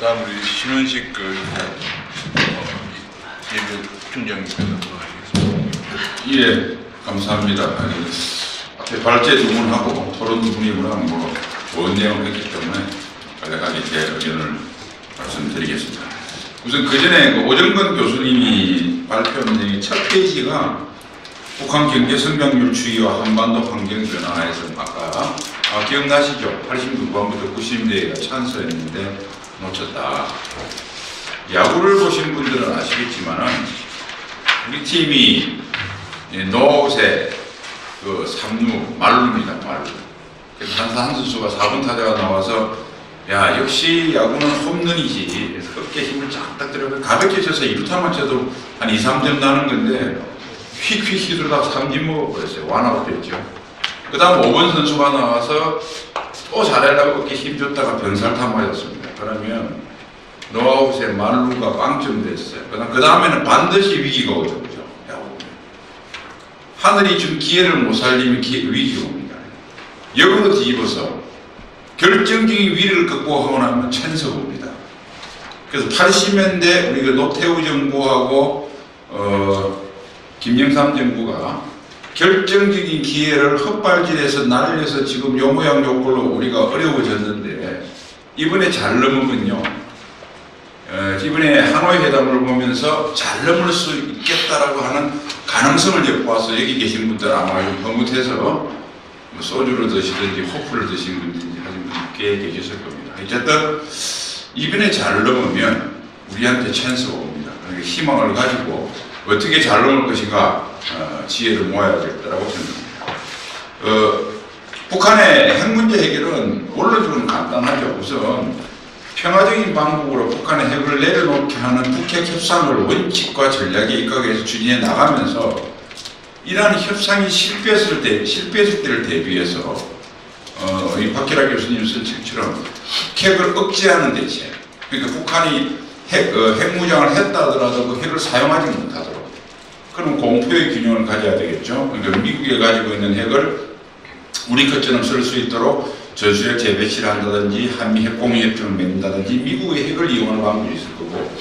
다음 우리 신원식 예비 총장님께서 물어보겠습니다. 예, 감사합니다. 앞에 발제 두 분하고 토론 두 분이구나 좋은 내용을 했기 때문에 간략하게 제 의견을 말씀드리겠습니다. 우선 그 전에 오정건 교수님이 발표한 내용 첫 페이지가 북한 경제 성장률 추이와 한반도 환경 변화에서 아까 기억나시죠? 80년대 후반부터 90년대가 찬스였는데 놓쳤다. 야구를 보신 분들은 아시겠지만은 우리 팀이 노세 그 3루 말루입니다. 말루. 그래서 한 선수가 4번 타자가 나와서 야 역시 야구는 홈런이지. 그래서 어깨에 힘을 쫙딱 들어가 가볍게 쳐서 2루타만 쳐도 한 2, 3점 나는 건데 휙휙 휘두르다가 3진 먹어버렸어요. 완아웃 됐죠. 그 다음 5번 선수가 나와서 또 잘하려고 어깨에 힘 줬다가 병살타 맞았습니다. 그러면 노아웃에 말루가 빵점 됐어요. 그 다음에는 반드시 위기가 오죠. 그죠? 하늘이 준 기회를 못 살리면 위기가 옵니다. 역으로 뒤집어서 결정적인 위기를 극복하고 나면 찬스가 옵니다. 그래서 80년대 우리 노태우 정부하고 김영삼 정부가 결정적인 기회를 헛발질해서 날려서 지금 요 모양 요 꼴로 우리가 어려워졌는데 이번에 잘 넘으면요. 이번에 하노이 회담을 보면서 잘 넘을 수 있겠다라고 하는 가능성을 엿보아서 여기 계신 분들 아마 좀 흐뭇해서 뭐 소주를 드시든지 호프를 드신 분들이 하신 분들 꽤 계셨을 겁니다. 어쨌든 이번에 잘 넘으면 우리한테 찬스가 옵니다. 그러니까 희망을 가지고 어떻게 잘 넘을 것인가 지혜를 모아야 되겠다고 생각합니다. 북한의 핵 문제 해결은 원론적으로는 간단하죠. 우선 평화적인 방법으로 북한의 핵을 내려놓게 하는 북핵 협상을 원칙과 전략에 입각해서 추진해 나가면서 이러한 협상이 실패했을 때를 대비해서 이 박기라 교수님 쓴 책처럼 핵을 억제하는 대책. 그러니까 북한이 핵무장을 했다 하더라도 그 핵을 사용하지 못하도록. 그럼 공포의 균형을 가져야 되겠죠. 그러니까 미국이 가지고 있는 핵을 우리 것처럼 쓸 수 있도록 전술핵 재배치를 한다든지 한미 핵공유협정을 맺는다든지 미국의 핵을 이용하는 방법이 있을 거고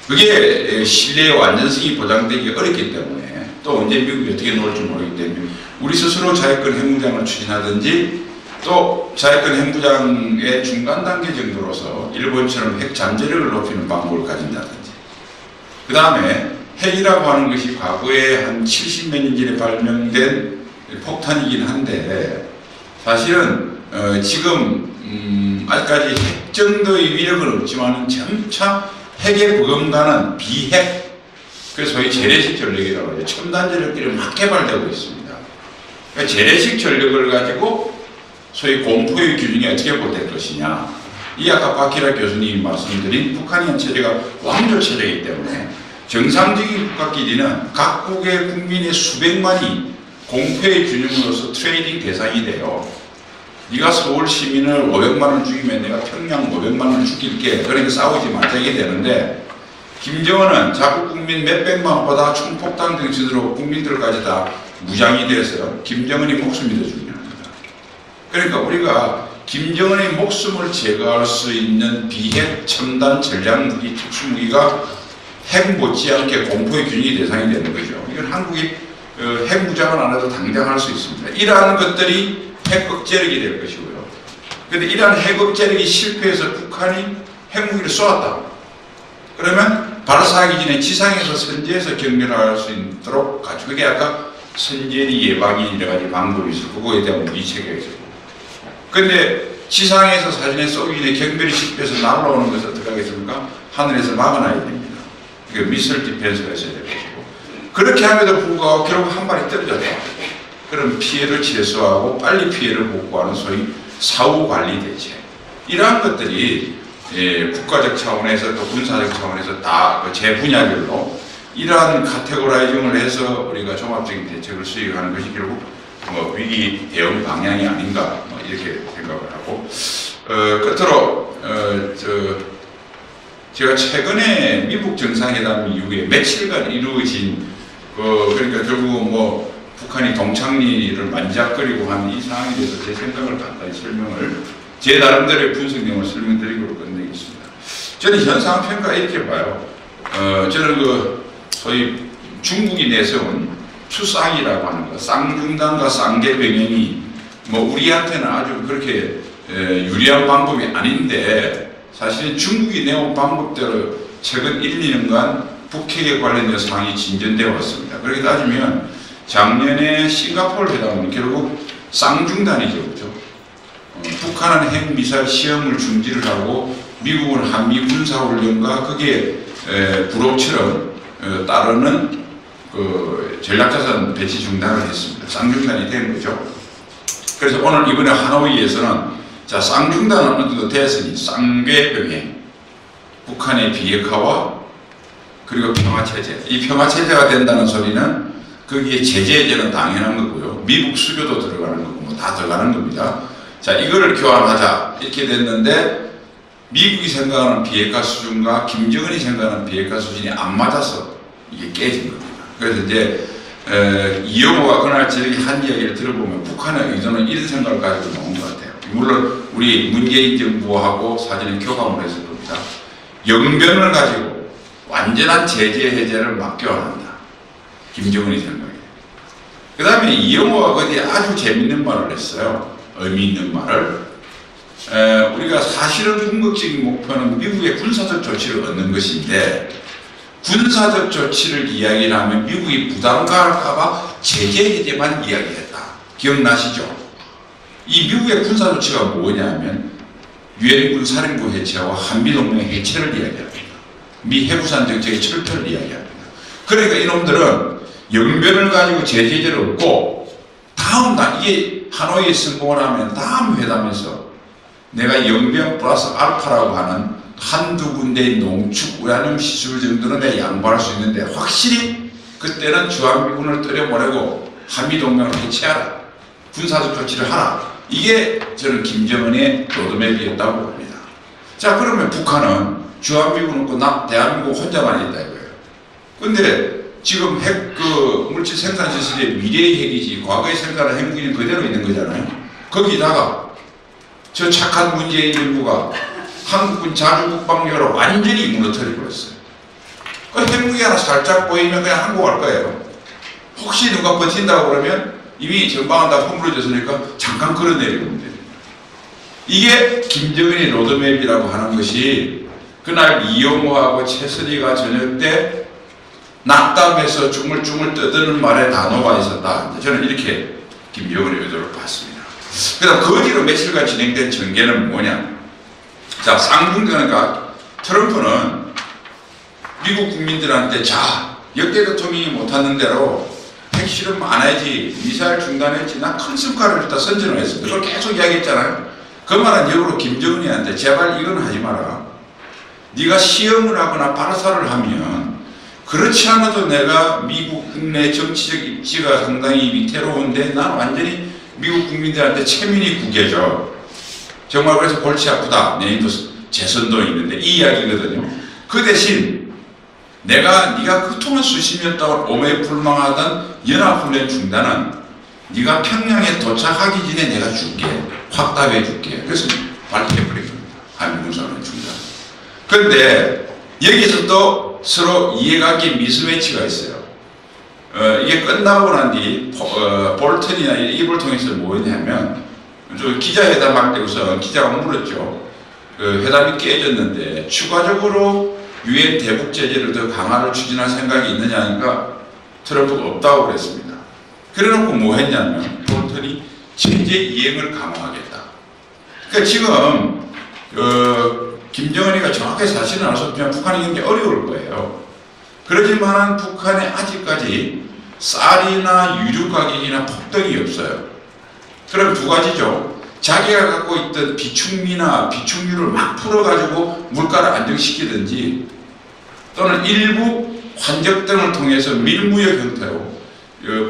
그게 신뢰의 완전성이 보장되기 어렵기 때문에 또 언제 미국이 어떻게 놓을지 모르기 때문에 우리 스스로 자위권 핵무장을 추진하든지 또 자위권 핵무장의 중간 단계 정도로서 일본처럼 핵 잠재력을 높이는 방법을 가진다든지 그 다음에 핵이라고 하는 것이 과거에 한 70몇 년 전에 발명된 폭탄이긴 한데 사실은 지금 아직까지 핵 정도의 위력은 없지만 점차 핵에 버금가는 비핵 그래서 소위 재래식 전력이라고 하죠. 첨단 전력들이 막 개발되고 있습니다. 그러니까 재래식 전력을 가지고 소위 공포의 균형이 어떻게 보될 것이냐 이 아까 박기라 교수님이 말씀드린 북한의 현 체제가 왕조 체제이기 때문에 정상적인 국가끼리는 각국의 국민의 수백만이 공포의 균형으로서 트레이딩 대상이 돼요. 네가 서울 시민을 500만 원 죽이면 내가 평양 500만 원 죽일게. 그러니까 싸우지 말자 이게 되는데 김정은은 자국 국민 몇백만보다 총폭탄 등신으로 국민들까지 다 무장이 돼서 김정은이 목숨이 더 중요합니다. 그러니까 우리가 김정은의 목숨을 제거할 수 있는 비핵 첨단 전략무기 특수무기가 핵 못지않게 공포의 균형이 대상이 되는 거죠. 이건 한국이 핵 무장을 안 해도 당장 할 수 있습니다. 이러한 것들이 핵 억제력이 될 것이고요. 그런데 이러한 핵 억제력이 실패해서 북한이 핵무기를 쏘았다. 그러면 발사하기 전에 지상에서 선제해서 경멸할 수 있도록 가지고 그게 아까 선제리 예방이 여러 가지 방법이 있을 거고 그거에 대한 무기 체계가 있을 거고. 그런데 지상에서 사진에 쏘기 전에 경멸이 실패해서 날아오는 것을 어떻게 하겠습니까? 하늘에서 막아놔야 됩니다. 그 미술 디펜스가 있어야 될 것이고. 그렇게 함에도 불구하고 결국 한 발이 떨어졌다. 그럼 피해를 최소화하고 빨리 피해를 복구하는 소위 사후관리 대책. 이러한 것들이 국가적 차원에서 또 군사적 차원에서 다 제 분야별로 이러한 카테고라이징을 해서 우리가 종합적인 대책을 수행하는 것이 결국 위기 대응 방향이 아닌가 이렇게 생각을 하고 끝으로 제가 최근에 미국 정상회담 이후에 며칠간 이루어진 그러니까 결국 북한이 동창리를 만작거리고 하는 이 상황에 대해서 제 생각을 간단히 설명을 제 나름대로의 분석 내용을 설명드리고 끝내겠습니다. 저는 현상 평가 이렇게 봐요. 저는 그 소위 중국이 내세운 추쌍이라고 하는 거, 쌍중단과 쌍계병행이 뭐 우리한테는 아주 그렇게 유리한 방법이 아닌데 사실 중국이 내온 방법대로 최근 1, 2년간 북핵에 관련된 상황이 진전되어 왔습니다. 그렇게 따지면 작년에 싱가포르 회담은 결국 쌍중단이죠. 그렇죠? 북한은 핵미사일 시험을 중지를 하고 미국은 한미 군사훈련과 그게 불호처럼 따르는 그 전략자산 배치 중단을 했습니다. 쌍중단이 된 거죠. 그래서 오늘 이번에 하노이에서는 자, 쌍중단은 어느 정도 됐으니 쌍궤병행, 북한의 비핵화와 그리고 평화체제. 이 평화체제가 된다는 소리는 거기에 제재제는 당연한 거고요. 미국 수교도 들어가는 거고 뭐 다 들어가는 겁니다. 자, 이거를 교환하자 이렇게 됐는데 미국이 생각하는 비핵화 수준과 김정은이 생각하는 비핵화 수준이 안 맞아서 이게 깨진 겁니다. 그래서 이제 이영호가 그날 저녁에 한 이야기를 들어보면 북한의 의도는 이런 생각을 가지고 나온 것 같아요. 물론 우리 문재인 정부하고 사전에 교감을 했을 겁니다. 영변을 가지고 완전한 제재 해제를 맡겨야 한다. 김정은이 생각에. 그 다음에 이영호가 거기에 아주 재밌는 말을 했어요. 의미 있는 말을. 우리가 사실은 궁극적인 목표는 미국의 군사적 조치를 얻는 것인데 군사적 조치를 이야기를 하면 미국이 부담 가할까봐 제재 해제만 이야기했다. 기억나시죠? 이 미국의 군사 조치가 뭐냐면 유엔군 사령부 해체와 한미동맹 해체를 이야기합니다. 미 해구산 정책의 철폐를 이야기합니다. 그러니까 이놈들은 영변을 가지고 제재를 얻고 다음 날 이게 하노이에 성공을 하면 다음 회담에서 내가 영변 플러스 알파라고 하는 한두 군데의 농축 우라늄 시술 정도는 내가 양보할 수 있는데 확실히 그때는 주한미군을 때려보내고 한미동맹을 해체하라. 군사적 조치를 하라. 이게 저는 김정은의 로드맵이었다고 봅니다. 자, 그러면 북한은 주한미군 없고 대한민국 혼자만 있다 이거예요. 근데 지금 핵 물질 생산 시설이 미래의 핵이지 과거에 생산한 핵무기는 그대로 있는 거잖아요. 거기다가 저 착한 문재인 정부가 한국군 자주국방력을 완전히 무너뜨려버렸어요. 그 핵무기 하나 살짝 보이면 그냥 한국 갈 거예요. 혹시 누가 버틴다고 그러면 이미 전방은 다 허물어졌으니까 잠깐 걸어내리면 됩니다. 이게 김정은의 로드맵이라고 하는 것이 그날 이영호하고 최선희가 저녁 때 낙담해서 중물중물 떠드는 말에 단어가 있었다. 저는 이렇게 김정은의 의도를 봤습니다. 그다음 그 뒤로 며칠간 진행된 전개는 뭐냐? 자, 쌍중단과 트럼프는 미국 국민들한테 자, 역대 대통령이 못하는 대로 핵실험 안 해야지, 미사일 중단했지, 나 큰 성과를 일단 선전을 했습니다. 그걸 계속 이야기했잖아요. 그 말은 역으로 김정은이한테 제발 이건 하지 마라. 네가 시험을 하거나 발사를 하면 그렇지 않아도 내가 미국 국내 정치적 입지가 상당히 위태로운데 난 완전히 미국 국민들한테 체면이 구겨져. 정말 그래서 골치 아프다. 내일도 재선도 있는데 이 이야기거든요. 그 대신 네가 그동안 수십 년 동안 오매불망하던 연합훈련 중단은 네가 평양에 도착하기 전에 내가 줄게. 확답해 줄게. 그래서 발표해버린 겁니다. 한미군사훈련 중단. 그런데 여기서 또 서로 이해관계 미스매치가 있어요. 이게 끝나고 난 뒤 볼턴이나 입을 통해서 뭐였냐면 기자회담 할 때 우선 기자가 물었죠. 회담이 깨졌는데 추가적으로 유엔 대북 제재를 더 강화를 추진할 생각이 있느냐니까 트럼프가 없다고 그랬습니다. 그래놓고 뭐 했냐면 볼턴이 제재 이행을 강화하겠다. 그러니까 지금 김정은이가 정확하게 사실은 알 수 없지만 북한이 굉장히 어려울 거예요. 그러지만 북한에 아직까지 쌀이나 유류 가격이나 폭등이 없어요. 그럼 두 가지죠. 자기가 갖고 있던 비축미나 비축유를 막 풀어가지고 물가를 안정시키든지 또는 일부 환적 등을 통해서 밀무역 형태로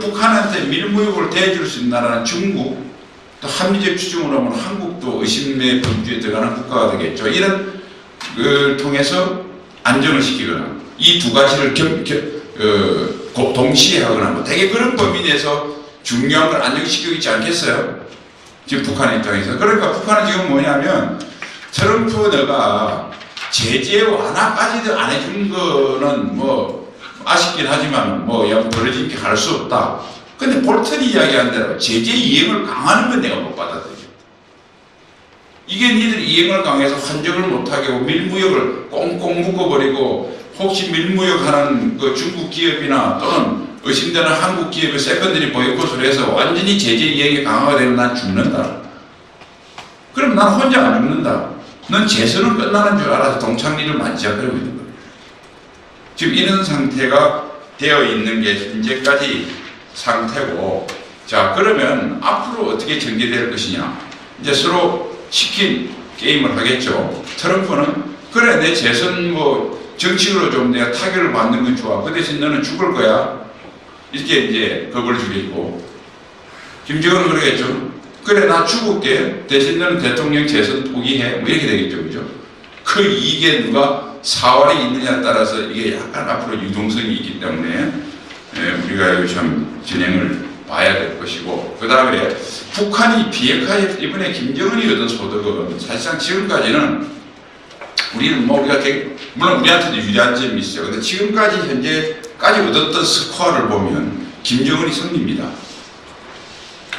북한한테 밀무역을 대줄 수 있는 나라는 중국, 또 합리적 추정으로 하면 한국도 의심의 범주에 들어가는 국가가 되겠죠. 이런 걸 통해서 안정을 시키거나 이 두 가지를 동시에 하거나 뭐 되게 그런 범위 내에서 중요한 걸 안정시키고 있지 않겠어요? 지금 북한의 입장에서. 그러니까 북한은 지금 뭐냐면 트럼프 너가 제재 완화까지도 안 해준 거는 뭐 아쉽긴 하지만 뭐 벌어진 게 할 수 없다. 근데 볼턴이 이야기한 대로 제재 이행을 강화하는 건 내가 못 받아들여. 이게 니들이 이행을 강해서 환정을 못하게 하고 밀무역을 꽁꽁 묶어버리고 혹시 밀무역하는 그 중국 기업이나 또는 의심되는 한국 기업의 세컨들이 보이콧을 해서 완전히 제재 이행이 강화가 되면 난 죽는다. 그럼 난 혼자 안 죽는다. 넌 재선은 끝나는 줄 알아서 동창리를 만지작거리고 있는 거예요. 지금 이런 상태가 되어 있는 게 현재까지 상태고, 자 그러면 앞으로 어떻게 전개될 것이냐. 이제 서로 치킨 게임을 하겠죠. 트럼프는 그래 내 재선 뭐 정치적으로 좀 내가 타격을 받는 건 좋아. 그 대신 너는 죽을 거야. 이렇게 이제 겁을 주겠고, 김정은은 그러겠죠. 그래 나 죽을게. 대신 너는 대통령 재선 포기해. 뭐 이렇게 되겠죠. 그죠? 그 이게 누가 사활이 있느냐에 따라서 이게 약간 앞으로 유동성이 있기 때문에 우리가 참 진행을 봐야 될 것이고, 그 다음에 북한이 비핵화에 이번에 김정은이 얻은 소득은 사실상 지금까지는 우리는 뭐 우리가 물론 우리한테도 유리한 점이 있어요. 근데 지금까지 현재까지 얻었던 스코어를 보면 김정은이 승리입니다.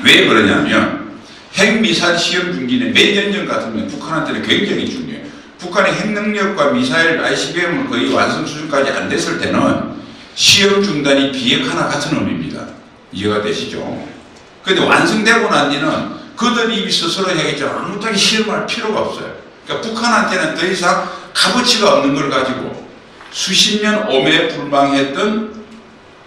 왜 그러냐면 핵미사일 시험 중기는 몇 년 전 같으면 북한한테는 굉장히 중요해요. 북한의 핵능력과 미사일 ICBM을 거의 완성 수준까지 안 됐을 때는 시험 중단이 비핵화나 같은 의미입니다. 이해가 되시죠? 그런데 완성되고 난 뒤는 그들이 스스로 얘기했죠. 아무짝에 시험할 필요가 없어요. 그러니까 북한한테는 더 이상 값어치가 없는 걸 가지고 수십 년 오매불망했던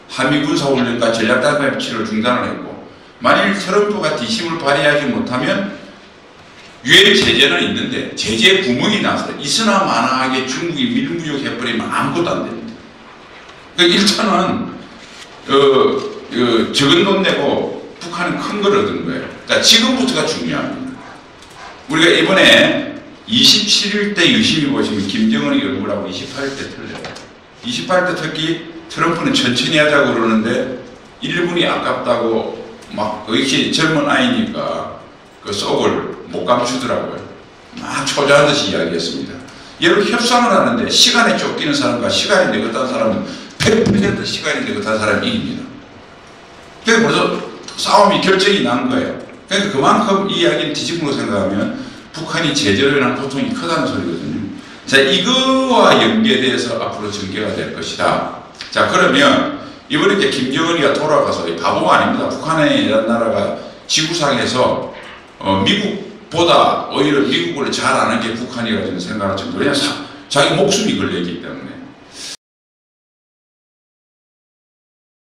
한미 군사훈련과 전략단발 배치를 중단을 했고, 만일 트럼프가 뒷심을 발휘하지 못하면 유엔 제재는 있는데 제재 구멍이 나서 있으나 마나하게 중국이 밀무역 해버리면 아무것도 안 됩니다. 그러니까 일단은 적은 돈 내고 북한은 큰 걸 얻은 거예요. 그러니까 지금부터가 중요합니다. 우리가 이번에 27일 때 유심히 보시면 김정은의 얼굴하고 28일 때 틀려요. 28일 때 특히 트럼프는 천천히 하자고 그러는데 1분이 아깝다고 막 이렇게 젊은 아이니까 그 속을 못 감추더라고요. 막 초조하듯이 이야기했습니다. 여러분 협상을 하는데 시간에 쫓기는 사람과 시간이 느긋한 사람은 100% 시간이 느긋한 사람이 이깁니다. 그래서 벌써 싸움이 결정이 난 거예요. 그러니까 그만큼 이 이야기를 뒤집은 거 생각하면 북한이 제재로 인한 고통이 크다는 소리거든요. 자, 이거와 연계돼서 앞으로 전개가 될 것이다. 자, 그러면 이번에 이제 김정은이가 돌아가서 바보가 아닙니다. 북한이라는 나라가 지구상에서 미국보다 오히려 미국을 잘 아는 게 북한이라고 저는 생각할 정도로 자기 목숨이 걸려있기 때문에